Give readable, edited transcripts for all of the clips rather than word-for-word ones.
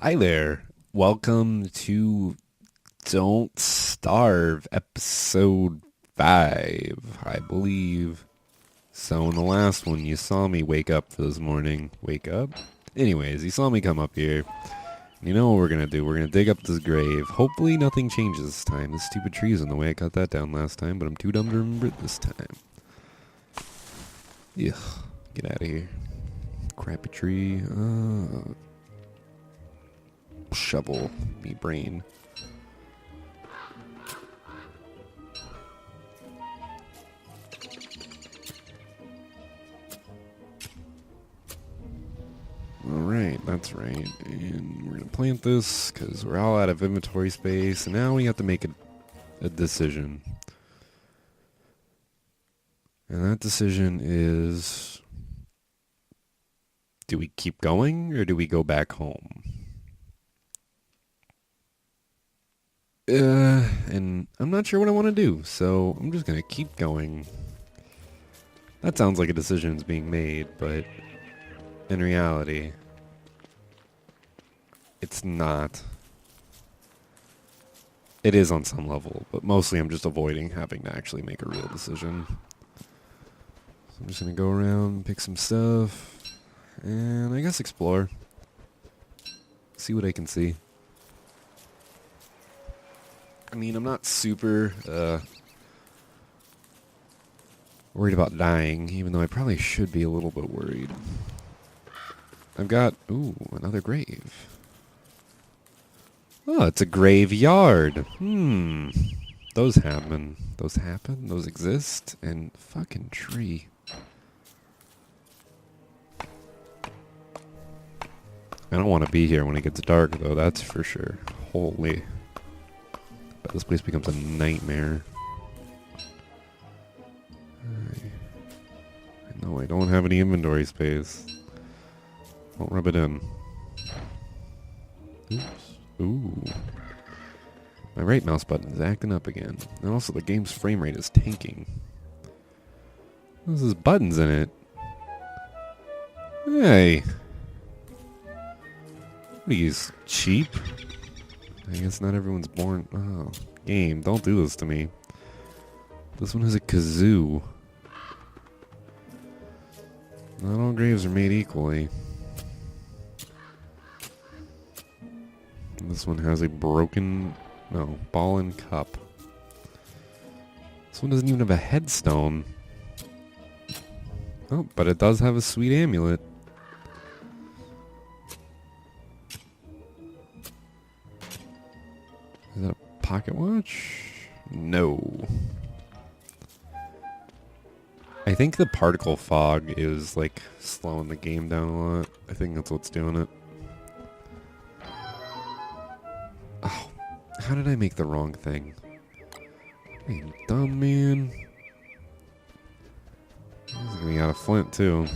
Hi there. Welcome to Don't Starve, episode 5, I believe. So in the last one, you saw me wake up for this morning. Wake up? Anyways, you saw me come up here. You know what we're gonna do? We're gonna dig up this grave. Hopefully nothing changes this time. This stupid tree's in the way. I cut that down last time, but I'm too dumb to remember it this time. Ugh. Get out of here. Crappy tree. Shovel me brain. Alright, that's right. And we're gonna plant this because we're all out of inventory space, and now we have to make a decision. And that decision is, do we keep going or do we go back home? And I'm not sure what I want to do, so I'm just gonna keep going. That sounds like a decision's being made, but in reality, it's not. It is on some level, but mostly I'm just avoiding having to actually make a real decision. So I'm just gonna go around, pick some stuff, and I guess explore. See what I can see. I mean, I'm not super worried about dying, even though I probably should be a little bit worried. I've got, another grave. Oh, it's a graveyard. Those happen. Those happen. Those exist. And fucking tree. I don't want to be here when it gets dark, though, that's for sure. Holy. But this place becomes a nightmare. I know I don't have any inventory space. Don't rub it in. Oops. Ooh. My right mouse button is acting up again. And also the game's frame rate is tanking. There's buttons in it. Hey. What are you, cheap? I guess not everyone's born... Oh, game, don't do this to me. This one has a kazoo. Not all graves are made equally. This one has a broken... No, ball and cup. This one doesn't even have a headstone. Oh, but it does have a sweet amulet. Is that a pocket watch? No. I think the particle fog is, like, slowing the game down a lot. I think that's what's doing it. Oh, how did I make the wrong thing? You dumb man. This is gonna be out of flint, too.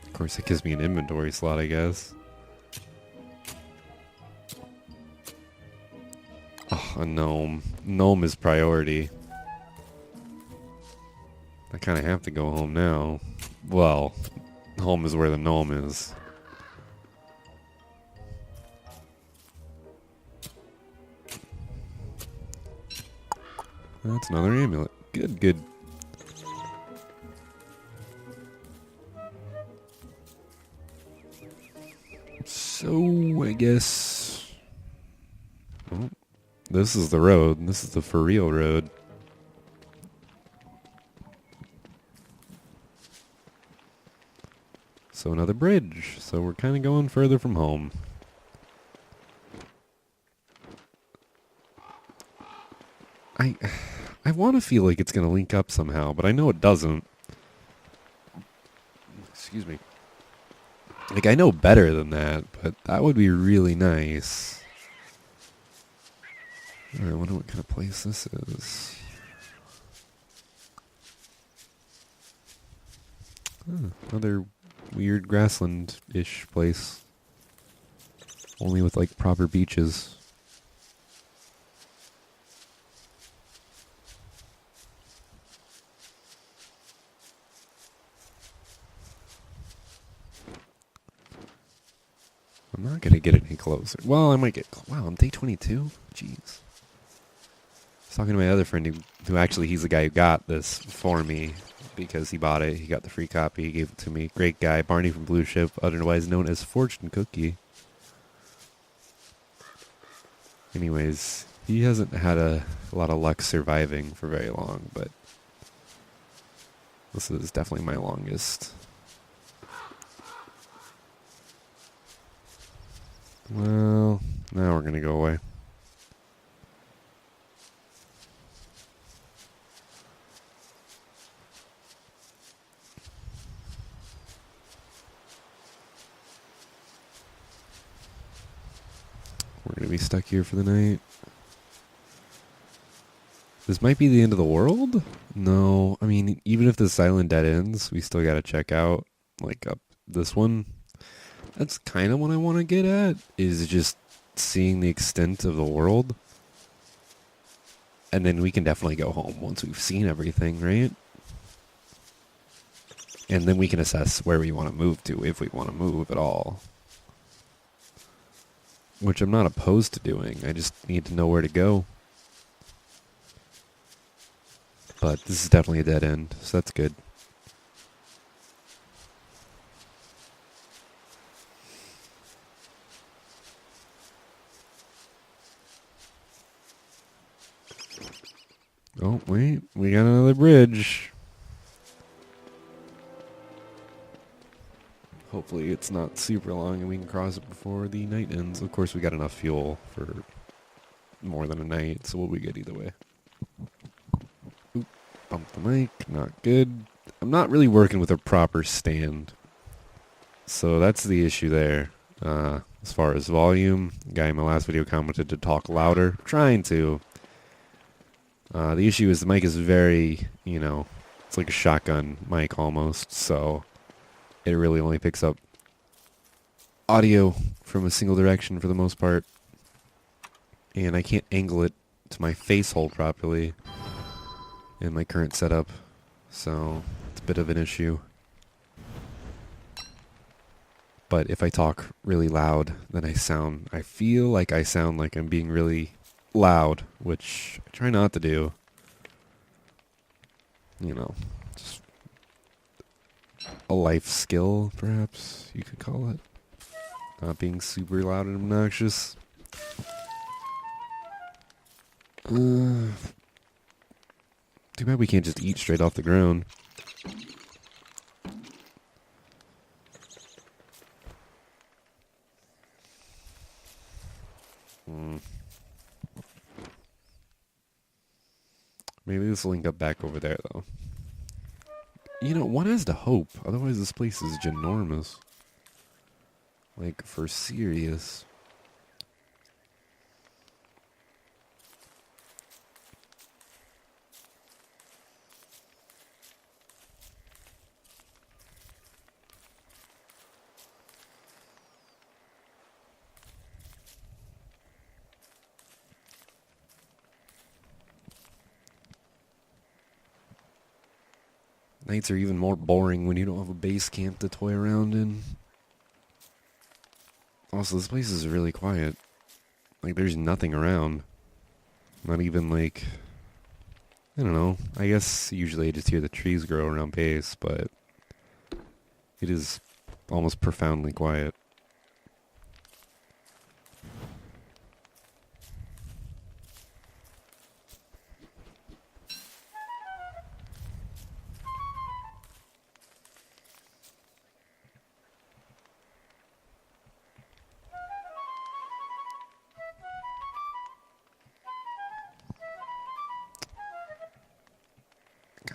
Of course, it gives me an inventory slot, I guess. Oh, a gnome. Gnome is priority. I kind of have to go home now. Well, home is where the gnome is. That's another amulet. Good, good. So, I guess... Oh, this is the road. This is the for real road. So another bridge. So we're kind of going further from home. I want to feel like it's going to link up somehow, but I know it doesn't. Excuse me. Like, I know better than that, but that would be really nice. Alright, I wonder what kind of place this is. Another weird grassland-ish place. Only with, like, proper beaches. I'm not gonna get any closer. Well, I might get... Wow, I'm day 22? Jeez. I was talking to my other friend who actually, he's the guy who got this for me because he bought it. He got the free copy. He gave it to me. Great guy. Barney from Blue Ship, otherwise known as Fortune Cookie. Anyways, he hasn't had a lot of luck surviving for very long, but this is definitely my longest. Well, now we're going to go away. We're going to be stuck here for the night. This might be the end of the world? No, I mean, even if the silent dead ends, we still got to check out, like, up this one. That's kind of what I want to get at, is just seeing the extent of the world. And then we can definitely go home once we've seen everything, right? And then we can assess where we want to move to, if we want to move at all. Which I'm not opposed to doing, I just need to know where to go. But this is definitely a dead end, so that's good. Oh, wait, we got another bridge. Hopefully it's not super long and we can cross it before the night ends. Of course, we got enough fuel for more than a night, so we'll be good either way. Oop, bump the mic, not good. I'm not really working with a proper stand. So that's the issue there. As far as volume, the guy in my last video commented to talk louder. Trying to. The issue is the mic is very, it's like a shotgun mic almost, so it really only picks up audio from a single direction for the most part. And I can't angle it to my face hole properly in my current setup, so it's a bit of an issue. But if I talk really loud, then I feel like I sound like I'm being really loud, which I try not to do. Just a life skill, perhaps you could call it. Not being super loud and obnoxious. Too bad we can't just eat straight off the ground. Maybe this will link up back over there, though. One has to hope. Otherwise, this place is ginormous. Like, for serious. Nights are even more boring when you don't have a base camp to toy around in. Also, this place is really quiet. Like, there's nothing around. Not even, like... I don't know. I guess usually I just hear the trees grow around base, but... it is almost profoundly quiet.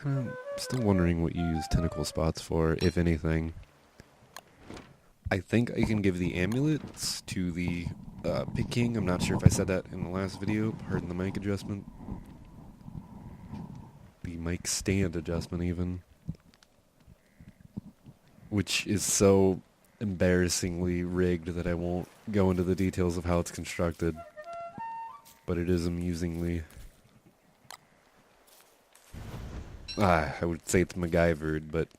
I'm still wondering what you use tentacle spots for, if anything. I think I can give the amulets to the Pig King. I'm not sure if I said that in the last video. Pardon the mic adjustment. The mic stand adjustment, even. Which is so embarrassingly rigged that I won't go into the details of how it's constructed. But it is amusingly... I would say it's MacGyvered, but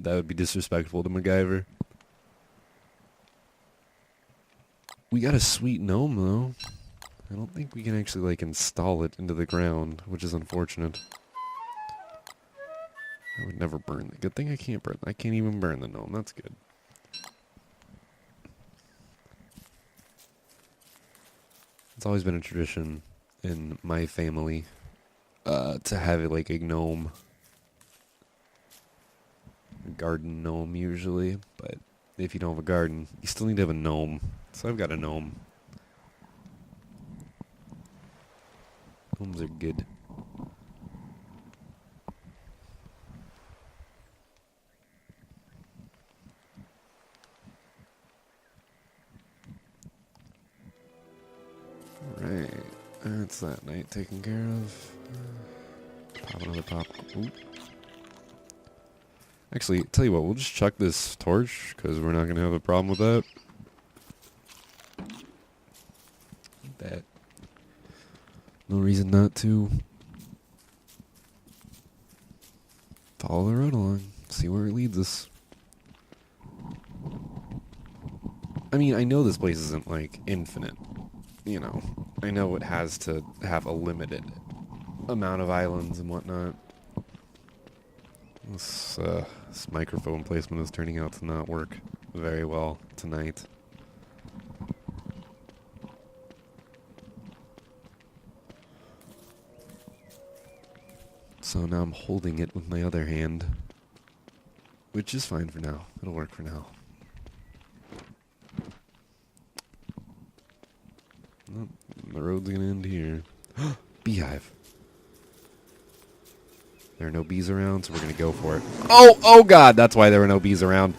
that would be disrespectful to MacGyver. We got a sweet gnome, though. I don't think we can actually, like, install it into the ground, which is unfortunate. I would never burn it. Good thing I can't burn. I can't even burn the gnome. That's good. It's always been a tradition in my family to have, like, a gnome. A garden gnome, usually. But if you don't have a garden, you still need to have a gnome. So I've got a gnome. Gnomes are good. Alright, that's that night taken care of. Pop another pop. Ooh. Actually, tell you what, we'll just chuck this torch, because we're not going to have a problem with that. Bet. No reason not to. Follow the road along. See where it leads us. I mean, I know this place isn't, like, infinite. You know, I know it has to have a limited amount of islands and whatnot. This microphone placement is turning out to not work very well tonight. So now I'm holding it with my other hand, which is fine for now. It'll work for now. Nope, the road's gonna end here. Beehive. There are no bees around, so we're gonna go for it. Oh god, that's why there were no bees around.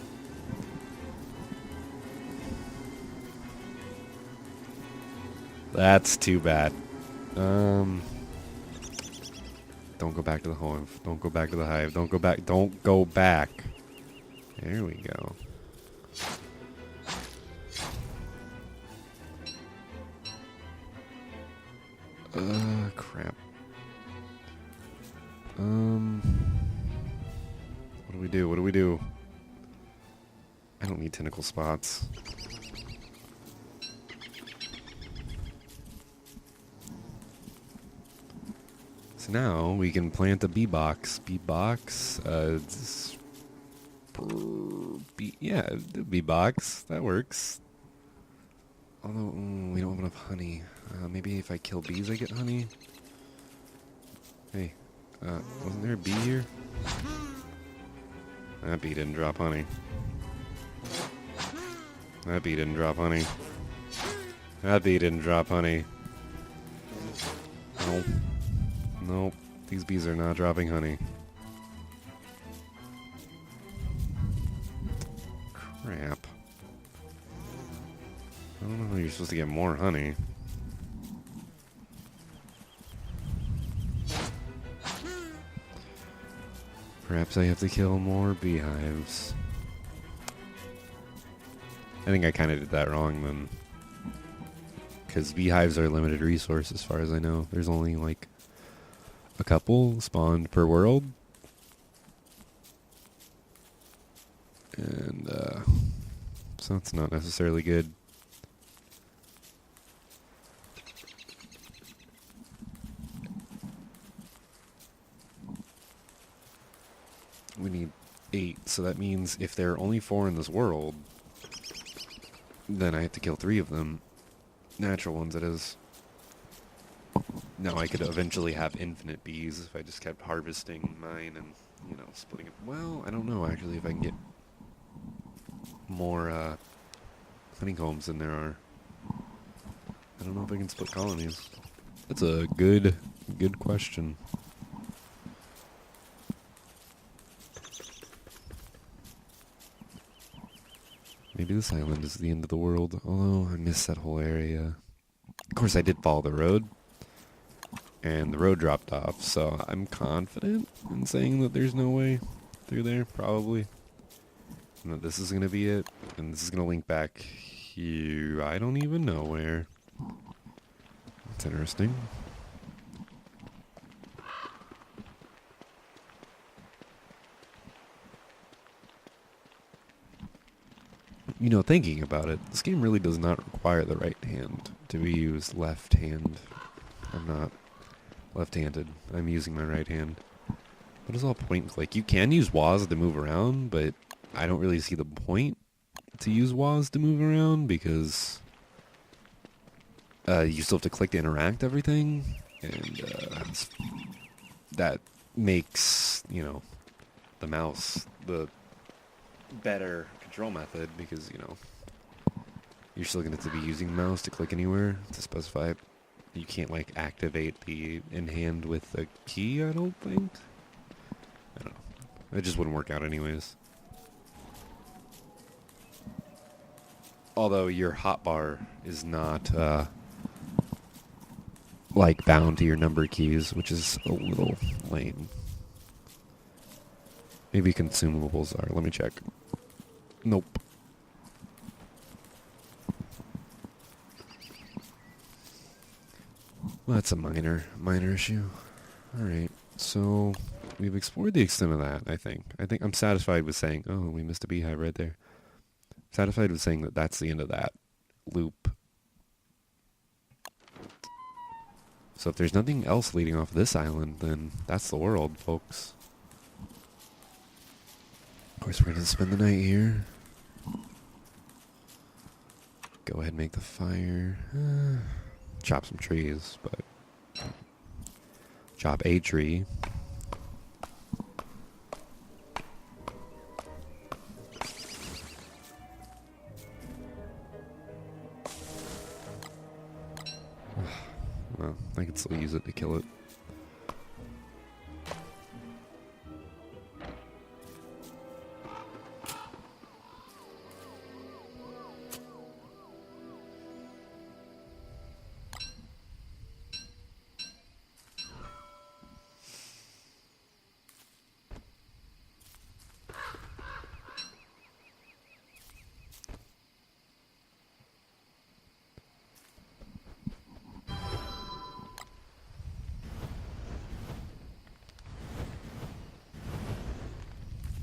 That's too bad. Don't go back to the hive. Don't go back to the hive. Don't go back. Don't go back. There we go. Crap. What do we do? What do we do? I don't need tentacle spots. So now we can plant a bee box. Bee box. Yeah, bee box. That works. Although we don't have enough honey. Maybe if I kill bees, I get honey. Hey, wasn't there a bee here? That bee didn't drop honey. That bee didn't drop honey. That bee didn't drop honey. Nope. Nope. These bees are not dropping honey. Crap. I don't know how you're supposed to get more honey. Perhaps I have to kill more beehives. I think I kind of did that wrong then. Because beehives are a limited resource as far as I know. There's only like a couple spawned per world. And so that's not necessarily good. We need 8, so that means if there are only 4 in this world, then I have to kill 3 of them. Natural ones, that is. Now I could eventually have infinite bees if I just kept harvesting mine and, you know, splitting it. Well, I don't know, actually, if I can get more honeycombs than there are. I don't know if I can split colonies. That's a good question. Maybe this island is the end of the world, although I miss that whole area. Of course, I did follow the road, and the road dropped off, so I'm confident in saying that there's no way through there, probably. And that this is going to be it, and this is going to link back here. I don't even know where. That's interesting. You know, thinking about it, this game really does not require the right hand to be used left hand. I'm not left-handed. I'm using my right hand. But it's all point and click. You can use WASD to move around, but I don't really see the point to use WASD to move around because you still have to click to interact everything, and that makes, you know, the mouse the better control method because, you know, you're still going to have to be using the mouse to click anywhere to specify. You can't, like, activate the in-hand with a key, I don't think. I don't know. It just wouldn't work out anyways. Although your hotbar is not, like, bound to your number keys, which is a little lame. Maybe consumables are. Let me check. Nope. Well, that's a minor issue. Alright, so we've explored the extent of that, I think. I'm satisfied with saying, oh, we missed a beehive right there. Satisfied with saying that that's the end of that loop. So if there's nothing else leading off this island, then that's the world, folks. Of course, we're going to spend the night here. Go ahead and make the fire. Chop some trees, but chop a tree. Well, I can still use it to kill it.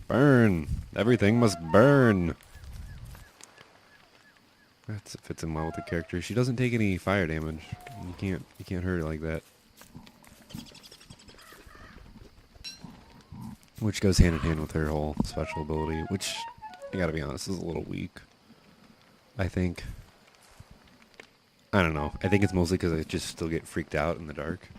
Burn! Everything must burn! That fits in well with the character. She doesn't take any fire damage. You can't hurt her like that. Which goes hand in hand with her whole special ability, which, I gotta be honest, is a little weak. I think. I don't know. I think it's mostly because I just still get freaked out in the dark.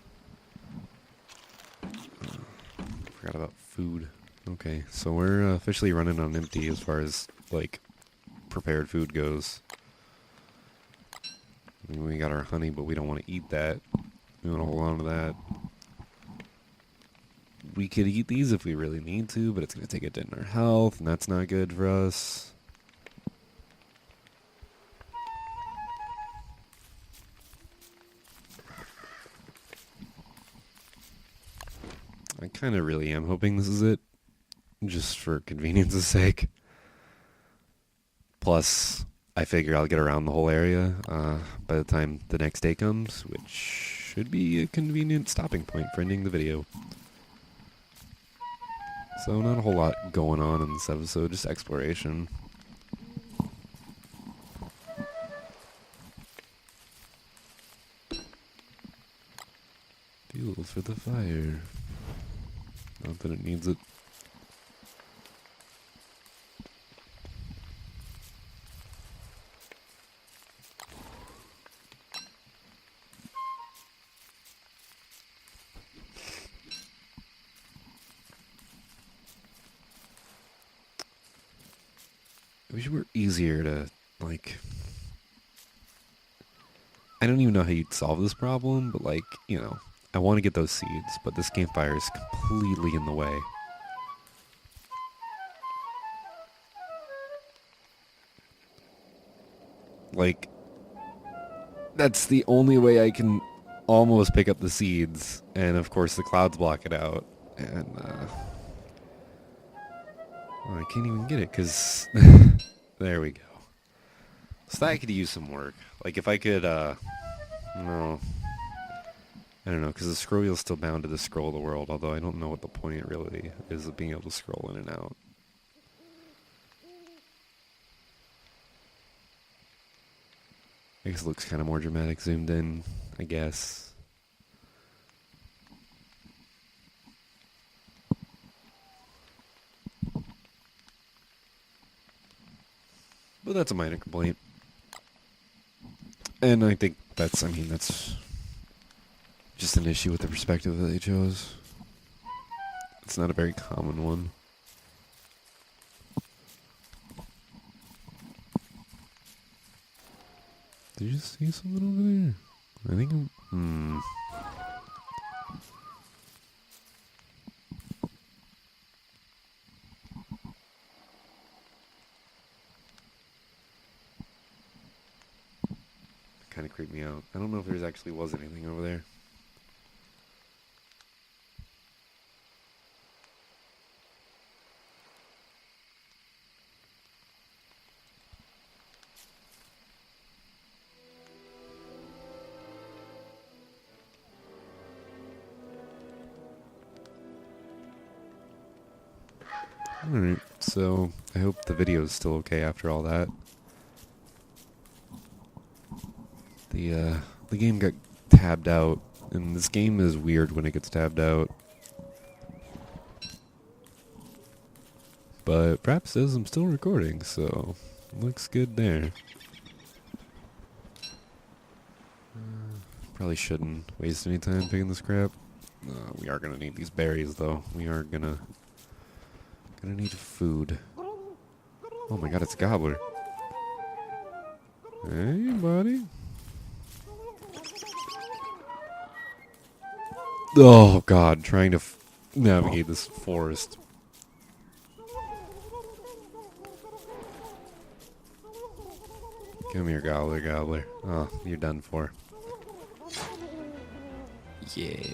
Forgot about food. Okay, so we're officially running on empty as far as, like, prepared food goes. I mean, we got our honey, but we don't want to eat that. We want to hold on to that. We could eat these if we really need to, but it's going to take a dent in our health, and that's not good for us. I kind of really am hoping this is it. Just for convenience's sake. Plus, I figure I'll get around the whole area by the time the next day comes, which should be a convenient stopping point for ending the video. So not a whole lot going on in this episode, just exploration. Fuel for the fire. Not that it needs it. I wish it were easier to, like... I don't even know how you'd solve this problem, but, like, you know, I want to get those seeds, but this campfire is completely in the way. Like, that's the only way I can almost pick up the seeds, and of course the clouds block it out, and, well, I can't even get it, because... There we go. So that could use some work. Like, if I could, no. I don't know, because the scroll wheel is still bound to the scroll of the world, although I don't know what the point really is of being able to scroll in and out. I guess it looks kind of more dramatic zoomed in, I guess. But that's a minor complaint. And I think that's just an issue with the perspective that they chose. It's not a very common one. Did you see something over there? I think kind of creeped me out. I don't know if there actually was anything over there. Alright, so I hope the video is still okay after all that. The game got tabbed out, and this game is weird when it gets tabbed out. But perhaps says I'm still recording, so looks good there. Probably shouldn't waste any time picking this crap. We are gonna need these berries, though. We are gonna need food. Oh my god, it's a gobbler. Hey, buddy. Oh god, trying to navigate this forest. Come here, gobbler. Oh, you're done for. Yeah.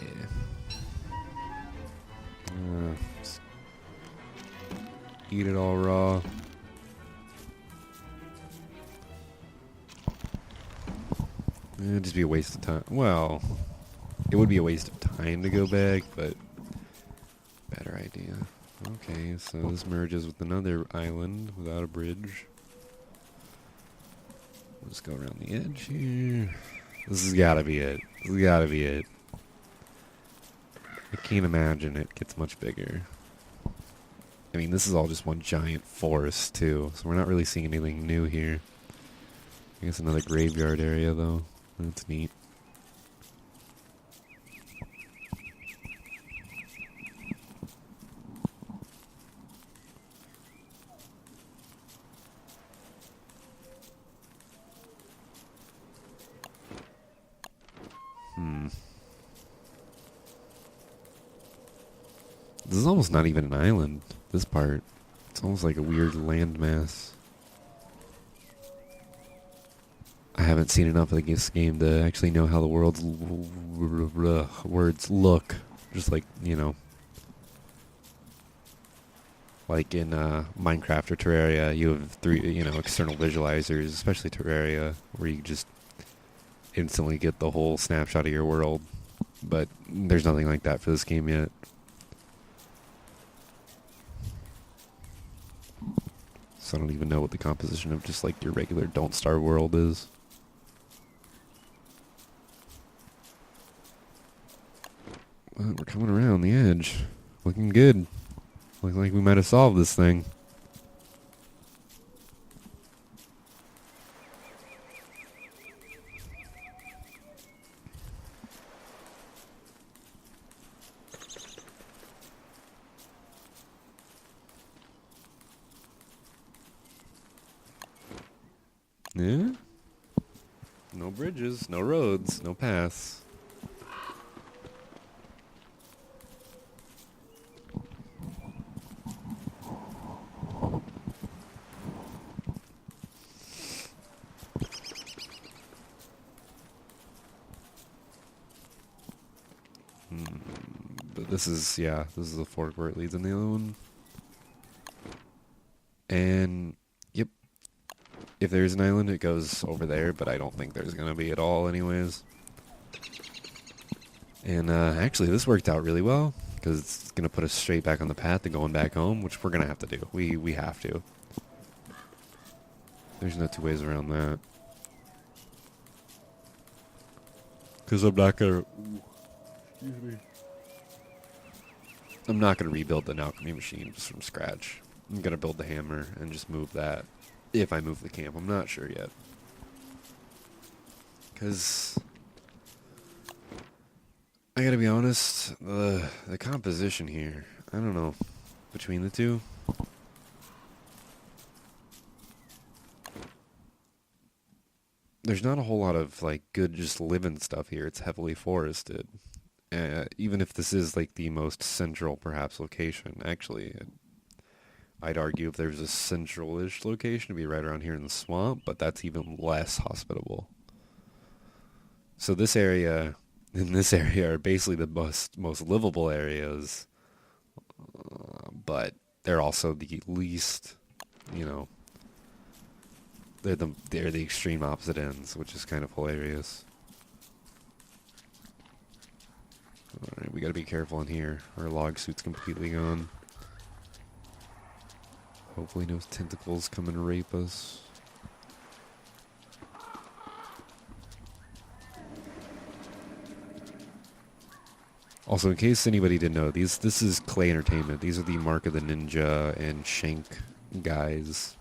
Eat it all raw. It'd just be a waste of time. Well, it would be a waste of time to go back, but better idea. Okay, so this merges with another island without a bridge. Let's go around the edge here. This has gotta be it. This has gotta be it. I can't imagine it gets much bigger. I mean, this is all just one giant forest, too, so we're not really seeing anything new here. I guess another graveyard area, though. That's neat. This is almost not even an island, this part. It's almost like a weird landmass. I haven't seen enough of this game to actually know how the words look. Just like, you know, like in Minecraft or Terraria, you have three, external visualizers, especially Terraria, where you just instantly get the whole snapshot of your world. But there's nothing like that for this game yet. So I don't even know what the composition of just like your regular Don't Starve world is. Well, we're coming around the edge. Looking good. Looking like we might have solved this thing. Yeah? No bridges, no roads, no paths. But this is the fork where it leads in the other one. And, yep. If there's an island, it goes over there, but I don't think there's going to be at all anyways. And actually, this worked out really well, because it's going to put us straight back on the path to going back home, which we're going to have to do. We have to. There's no two ways around that. Because I'm not gonna... Excuse me. I'm not gonna rebuild the alchemy machine just from scratch. I'm gonna build the hammer and just move that. If I move the camp, I'm not sure yet. Because... I gotta be honest, the composition here, I don't know, between the two... There's not a whole lot of, like, good just living stuff here. It's heavily forested. Even if this is, like, the most central, perhaps, location. Actually, I'd argue if there's a central-ish location, it'd be right around here in the swamp, but that's even less hospitable. So this area, and this area are basically the most livable areas, but they're also the least, you know... They're the extreme opposite ends, which is kind of hilarious. Alright, we gotta be careful in here. Our log suit's completely gone. Hopefully no tentacles come and rape us. Also, in case anybody didn't know, this is Clay Entertainment. These are the Mark of the Ninja and Shank guys.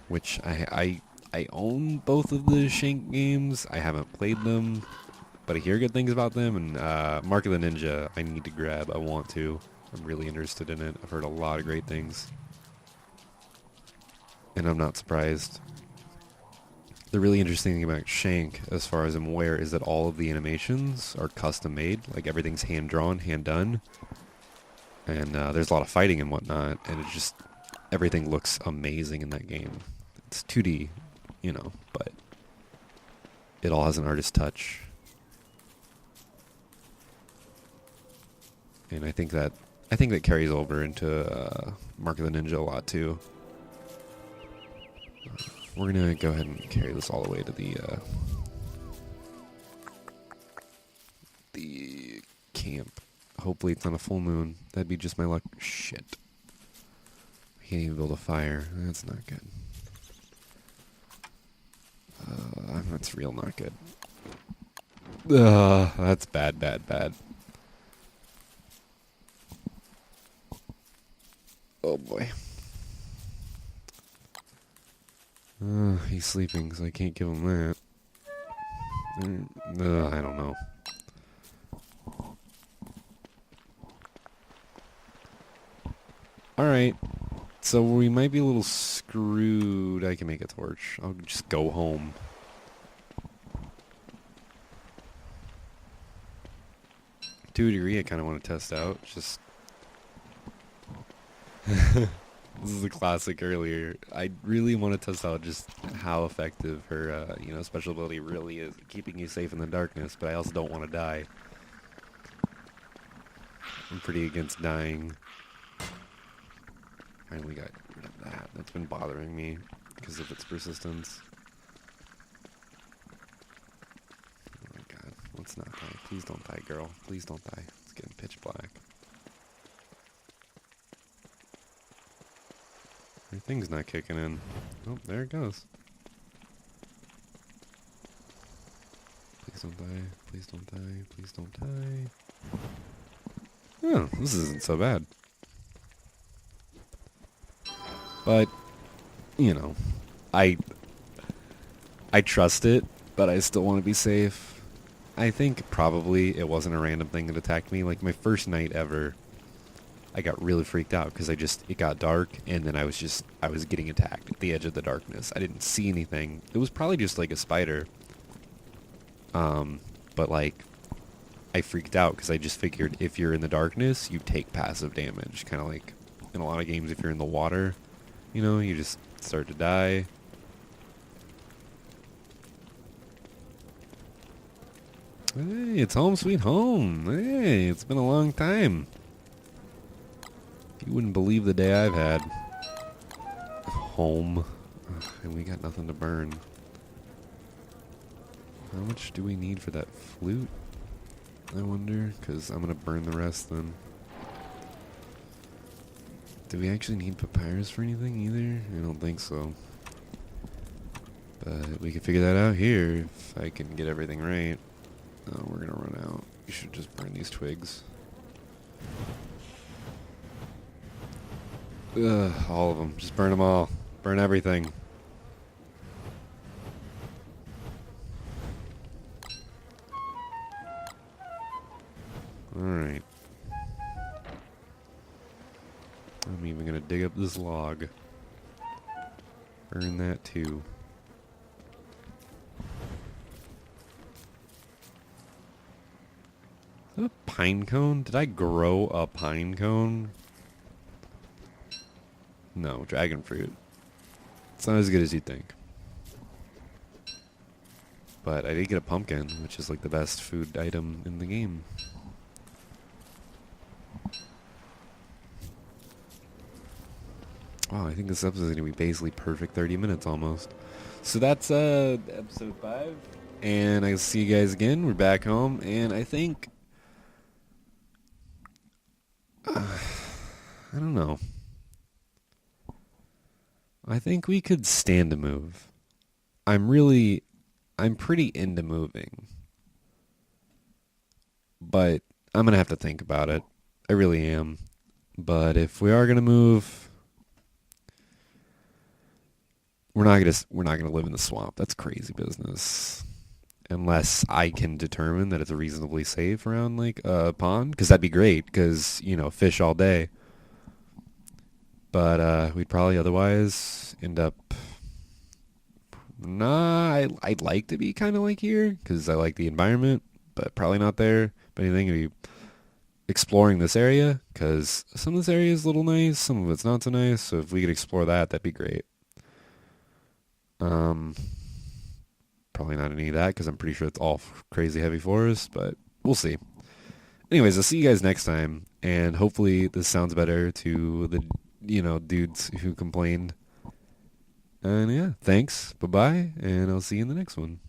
Which I own both of the Shank games. I haven't played them, but I hear good things about them. And Mark of the Ninja, I need to grab. I want to. I'm really interested in it. I've heard a lot of great things. And I'm not surprised. The really interesting thing about Shank, as far as I'm aware, is that all of the animations are custom made. Like everything's hand drawn, hand done. And there's a lot of fighting and whatnot. And it just, everything looks amazing in that game. It's 2D, you know, but it all has an artist touch. And I think that carries over into Mark of the Ninja a lot too. We're gonna go ahead and carry this all the way to the camp. Hopefully it's on a full moon. That'd be just my luck. Shit. I can't even build a fire. That's not good. That's real not good. That's bad, bad, bad. Oh boy. He's sleeping, so I can't give him that. I don't know. Alright. So we might be a little screwed. I can make a torch. I'll just go home. To a degree, I kind of want to test out. Just... This is the classic earlier. I really want to test out just how effective her, special ability really is at keeping you safe in the darkness, but I also don't want to die. I'm pretty against dying. Finally got rid of that. That's been bothering me because of its persistence. Oh my god. Let's not die. Please don't die, girl. Please don't die. It's getting pitch black. My thing's not kicking in. Oh, there it goes. Please don't die. Please don't die. Please don't die. Oh, this isn't so bad. But, you know, I trust it, but I still want to be safe. I think probably it wasn't a random thing that attacked me. Like, my first night ever, I got really freaked out because it got dark, and then I was getting attacked at the edge of the darkness. I didn't see anything. It was probably just like a spider. But like, I freaked out because I just figured if you're in the darkness, you take passive damage. Kind of like in a lot of games, if you're in the water, you know, you just start to die. Hey, it's home sweet home. Hey, it's been a long time. You wouldn't believe the day I've had. Home. Ugh, and we got nothing to burn. How much do we need for that flute? I wonder, because I'm going to burn the rest then. Do we actually need papyrus for anything either? I don't think so. But we can figure that out here if I can get everything right. Oh, we're gonna run out. We should just burn these twigs. Ugh, all of them. Just burn them all. Burn everything. Alright. I'm even gonna dig up this log. Burn that too. Is that a pine cone? Did I grow a pine cone? No, dragon fruit. It's not as good as you'd think. But I did get a pumpkin, which is like the best food item in the game. Wow, I think this episode is going to be basically perfect 30 minutes almost. So that's episode 5. And I'll see you guys again. We're back home. And I think... I don't know. I think we could stand a move. I'm pretty into moving. But I'm going to have to think about it. I really am. But if we are going to move... We're not gonna live in the swamp. That's crazy business. Unless I can determine that it's reasonably safe around like a pond, because that'd be great. Because fish all day. But we'd probably otherwise end up. I'd like to be kind of like here because I like the environment, but probably not there. But anything, it'd be exploring this area because some of this area is a little nice, some of it's not so nice. So if we could explore that, that'd be great. Probably not any of that because I'm pretty sure it's all crazy heavy forest, but we'll see. Anyways, I'll see you guys next time, and hopefully this sounds better to the dudes who complained. And yeah, thanks, bye-bye, and I'll see you in the next one.